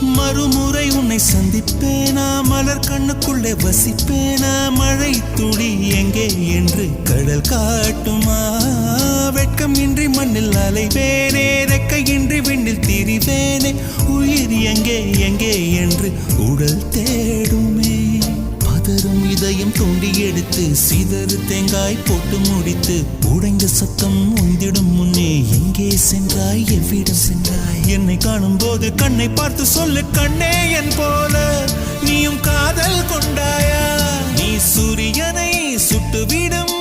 மறுமுறை உன்னை சந்திப்பேனா, மலர் கண்ணுக்குள்ளே வசிப்பேனா, மழை துளி எங்கே என்று கடல் காட்டுமா, வெட்கம் இன்றி மண்ணில் அலைவேனே, ரெக்கையின்றி விண்ணில் திரிவேனே, உயிர் எங்கே எங்கே என்று உடல் தேடுமே. பதறும் இதயம் தோண்டி எடுத்து சிதறு தேங்காய் போட்டு முடித்து உடைந்த சத்தம் உந்திடும் முன்னே எங்கே சென்றாய், எவ்விடம் சென்றாய்? என்னை காணும் போது கண்ணை பார்த்து சொல்லு கண்ணே, என் போல நீயும் காதல் கொண்டாயா? நீ சூரியனை சுட்டுவிடும்